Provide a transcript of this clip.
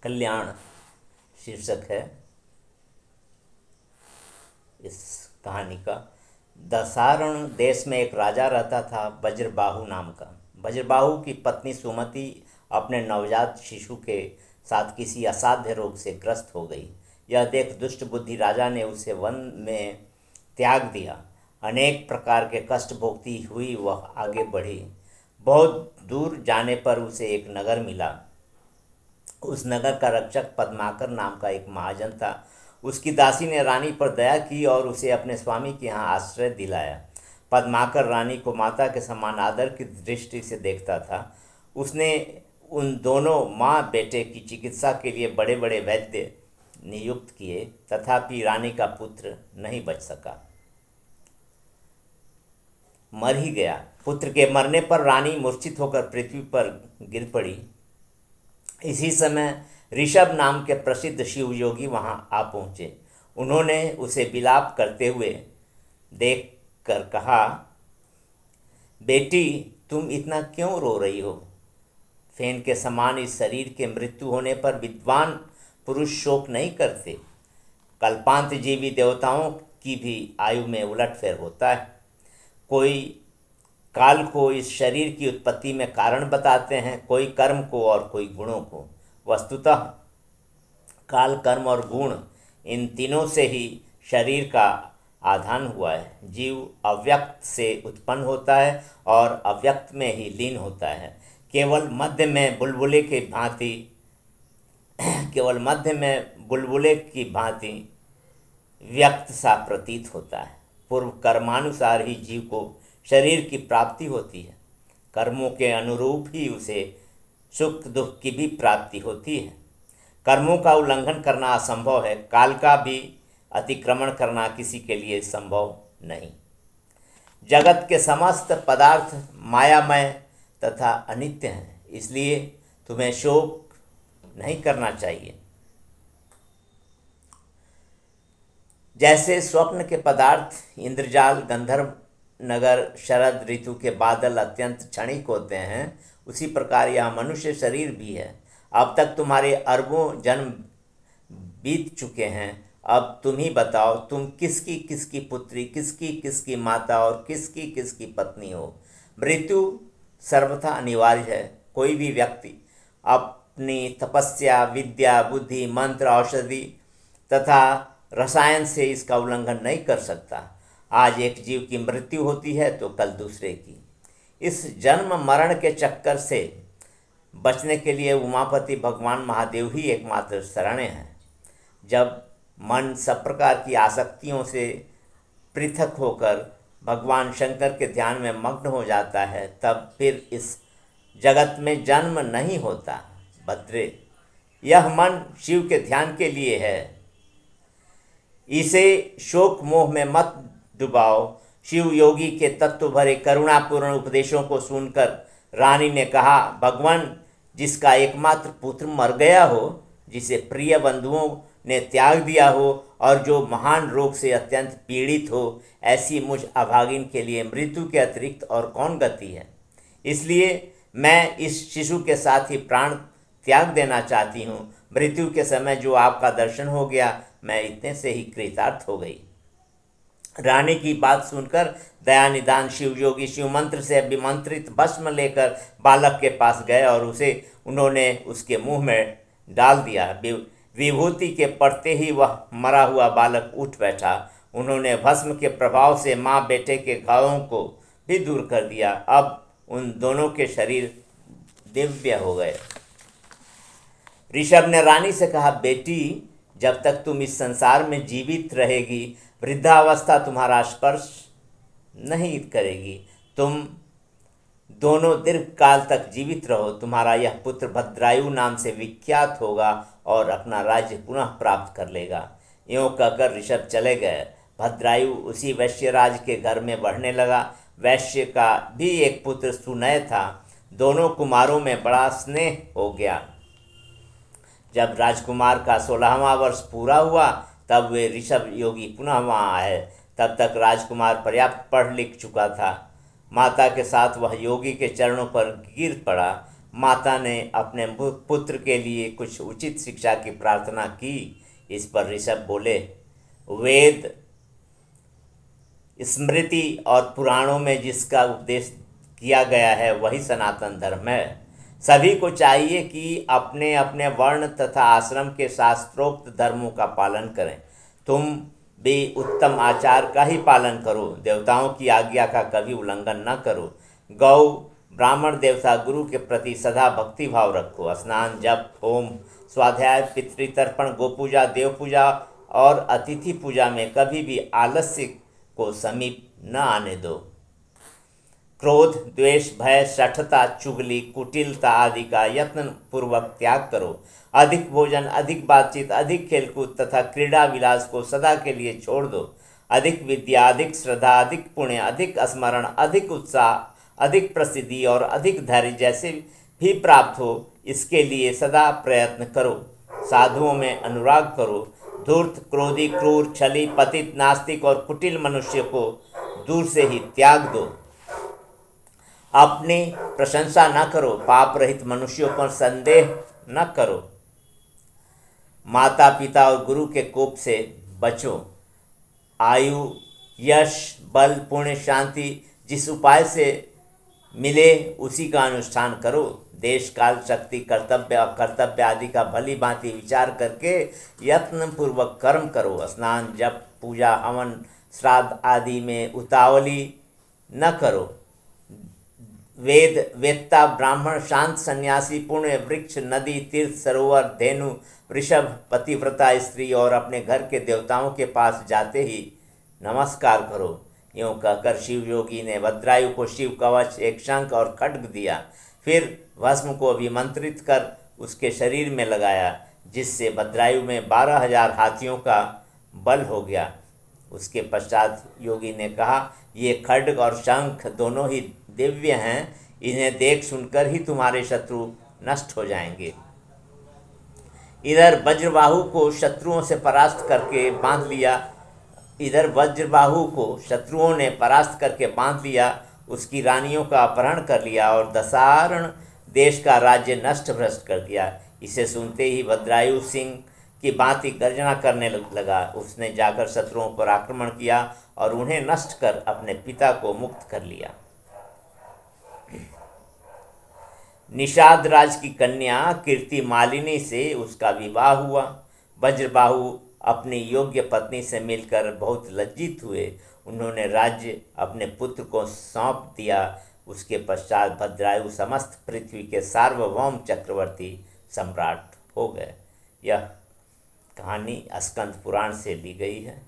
कल्याण शीर्षक है इस कहानी का। दसारण देश में एक राजा रहता था, वज्रबाहु नाम का। वज्रबाहु की पत्नी सुमति अपने नवजात शिशु के साथ किसी असाध्य रोग से ग्रस्त हो गई। यह देख दुष्ट बुद्धि राजा ने उसे वन में त्याग दिया। अनेक प्रकार के कष्ट भोगती हुई वह आगे बढ़ी। बहुत दूर जाने पर उसे एक नगर मिला। उस नगर का रक्षक पद्माकर नाम का एक महाजन था। उसकी दासी ने रानी पर दया की और उसे अपने स्वामी के यहाँ आश्रय दिलाया। पद्माकर रानी को माता के समान आदर की दृष्टि से देखता था। उसने उन दोनों माँ बेटे की चिकित्सा के लिए बड़े बड़े वैद्य नियुक्त किए, तथापि रानी का पुत्र नहीं बच सका, मर ही गया। पुत्र के मरने पर रानी मूर्छित होकर पृथ्वी पर गिर पड़ी। इसी समय ऋषभ नाम के प्रसिद्ध शिव योगी वहां आ पहुँचे। उन्होंने उसे विलाप करते हुए देख कर कहा, बेटी तुम इतना क्यों रो रही हो? फेन के समान इस शरीर के मृत्यु होने पर विद्वान पुरुष शोक नहीं करते। कल्पांत जीवी देवताओं की भी आयु में उलटफेर होता है। कोई काल को इस शरीर की उत्पत्ति में कारण बताते हैं, कोई कर्म को और कोई गुणों को। वस्तुतः काल, कर्म और गुण, इन तीनों से ही शरीर का आधान हुआ है। जीव अव्यक्त से उत्पन्न होता है और अव्यक्त में ही लीन होता है। केवल मध्य में बुलबुले की भांति व्यक्त सा प्रतीत होता है। पूर्व कर्मानुसार ही जीव को शरीर की प्राप्ति होती है। कर्मों के अनुरूप ही उसे सुख दुख की भी प्राप्ति होती है। कर्मों का उल्लंघन करना असंभव है, काल का भी अतिक्रमण करना किसी के लिए संभव नहीं। जगत के समस्त पदार्थ मायामय तथा अनित्य हैं, इसलिए तुम्हें शोक नहीं करना चाहिए। जैसे स्वप्न के पदार्थ, इंद्रजाल, गंधर्व नगर, शरद ऋतु के बादल अत्यंत क्षणिक होते हैं, उसी प्रकार यह मनुष्य शरीर भी है। अब तक तुम्हारे अरबों जन्म बीत चुके हैं। अब तुम ही बताओ, तुम किसकी किसकी पुत्री, किसकी किसकी माता और किसकी किसकी पत्नी हो। मृत्यु सर्वथा अनिवार्य है। कोई भी व्यक्ति अपनी तपस्या, विद्या, बुद्धि, मंत्र, औषधि तथा रसायन से इसका उल्लंघन नहीं कर सकता। आज एक जीव की मृत्यु होती है तो कल दूसरे की। इस जन्म मरण के चक्कर से बचने के लिए उमापति भगवान महादेव ही एकमात्र शरण हैं। जब मन सब प्रकार की आसक्तियों से पृथक होकर भगवान शंकर के ध्यान में मग्न हो जाता है, तब फिर इस जगत में जन्म नहीं होता। भद्रे, यह मन शिव के ध्यान के लिए है, इसे शोक मोह में मत डुबाओ। शिव योगी के तत्व भरे करुणापूर्ण उपदेशों को सुनकर रानी ने कहा, भगवान, जिसका एकमात्र पुत्र मर गया हो, जिसे प्रिय बंधुओं ने त्याग दिया हो और जो महान रोग से अत्यंत पीड़ित हो, ऐसी मुझ अभागिन के लिए मृत्यु के अतिरिक्त और कौन गति है? इसलिए मैं इस शिशु के साथ ही प्राण त्याग देना चाहती हूँ। मृत्यु के समय जो आपका दर्शन हो गया, मैं इतने से ही कृतार्थ हो गई। रानी की बात सुनकर दया निदान शिव योगी शिव मंत्र से अभिमंत्रित भस्म लेकर बालक के पास गए और उन्होंने उसके मुंह में डाल दिया। विभूति के पड़ते ही वह मरा हुआ बालक उठ बैठा। उन्होंने भस्म के प्रभाव से माँ बेटे के घावों को भी दूर कर दिया। अब उन दोनों के शरीर दिव्य हो गए। ऋषभ ने रानी से कहा, बेटी, जब तक तुम इस संसार में जीवित रहेगी, वृद्धावस्था तुम्हारा स्पर्श नहीं करेगी। तुम दोनों दीर्घ काल तक जीवित रहो। तुम्हारा यह पुत्र भद्रायु नाम से विख्यात होगा और अपना राज्य पुनः प्राप्त कर लेगा। यूँ कहकर ऋषभ चले गए। भद्रायु उसी वैश्यराज के घर में बढ़ने लगा। वैश्य का भी एक पुत्र सुनय था। दोनों कुमारों में बड़ा स्नेह हो गया। जब राजकुमार का 16वां वर्ष पूरा हुआ, तब वे ऋषभ योगी पुनः वहाँ आए। तब तक राजकुमार पर्याप्त पढ़ लिख चुका था। माता के साथ वह योगी के चरणों पर गिर पड़ा। माता ने अपने पुत्र के लिए कुछ उचित शिक्षा की प्रार्थना की। इस पर ऋषभ बोले, वेद, स्मृति और पुराणों में जिसका उपदेश किया गया है वही सनातन धर्म है। सभी को चाहिए कि अपने अपने वर्ण तथा आश्रम के शास्त्रोक्त धर्मों का पालन करें। तुम भी उत्तम आचार का ही पालन करो। देवताओं की आज्ञा का कभी उल्लंघन न करो। गौ, ब्राह्मण, देवता, गुरु के प्रति सदा भक्ति भाव रखो। स्नान, जप, होम, स्वाध्याय, पितृतर्पण, गोपूजा, देव पूजा और अतिथि पूजा में कभी भी आलस्य को समीप न आने दो। क्रोध, द्वेष, भय, शठता, चुगली, कुटिलता आदि का यत्न पूर्वक त्याग करो। अधिक भोजन, अधिक बातचीत, अधिक खेलकूद तथा क्रीड़ा विलास को सदा के लिए छोड़ दो। अधिक विद्या, अधिक श्रद्धा, अधिक पुण्य, अधिक स्मरण, अधिक उत्साह, अधिक प्रसिद्धि और अधिक धैर्य जैसे भी प्राप्त हो, इसके लिए सदा प्रयत्न करो। साधुओं में अनुराग करो। धूर्त, क्रोधी, क्रूर, छली, पतित, नास्तिक और कुटिल मनुष्य को दूर से ही त्याग दो। अपनी प्रशंसा न करो। पाप रहित मनुष्यों पर संदेह न करो। माता पिता और गुरु के कोप से बचो। आयु, यश, बल, पुण्य, शांति जिस उपाय से मिले उसी का अनुष्ठान करो। देश, काल, शक्ति, कर्तव्य, अकर्तव्य आदि का भली भांति विचार करके यत्न पूर्वक कर्म करो। स्नान, जप, पूजा, हवन, श्राद्ध आदि में उतावली न करो। वेद वेत्ता, ब्राह्मण, शांत, सन्यासी, पुण्य, वृक्ष, नदी, तीर्थ, सरोवर, धेनु, वृषभ, पतिव्रता स्त्री और अपने घर के देवताओं के पास जाते ही नमस्कार करो। यूँ कहकर शिव योगी ने भद्रायु को शिव कवच, एक शंख और खड्ग दिया। फिर भस्म को अभिमंत्रित कर उसके शरीर में लगाया, जिससे भद्रायु में 12,000 हाथियों का बल हो गया। उसके पश्चात योगी ने कहा, ये खड्ग और शंख दोनों ही दिव्य हैं। इन्हें देख सुनकर ही तुम्हारे शत्रु नष्ट हो जाएंगे। इधर वज्रबाहु को शत्रुओं से परास्त करके बांध लिया। इधर वज्रबाहु को शत्रुओं ने परास्त करके बांध लिया, उसकी रानियों का अपहरण कर लिया और दसारण देश का राज्य नष्ट भ्रष्ट कर दिया। इसे सुनते ही भद्रायु सिंह की भांति गर्जना करने लगा। उसने जाकर शत्रुओं पर आक्रमण किया और उन्हें नष्ट कर अपने पिता को मुक्त कर लिया। निषाद राज की कन्या कीर्ति मालिनी से उसका विवाह हुआ। वज्रबाहु अपनी योग्य पत्नी से मिलकर बहुत लज्जित हुए। उन्होंने राज्य अपने पुत्र को सौंप दिया। उसके पश्चात भद्रायु समस्त पृथ्वी के सार्वभौम चक्रवर्ती सम्राट हो गए। यह कहानी स्कंद पुराण से ली गई है।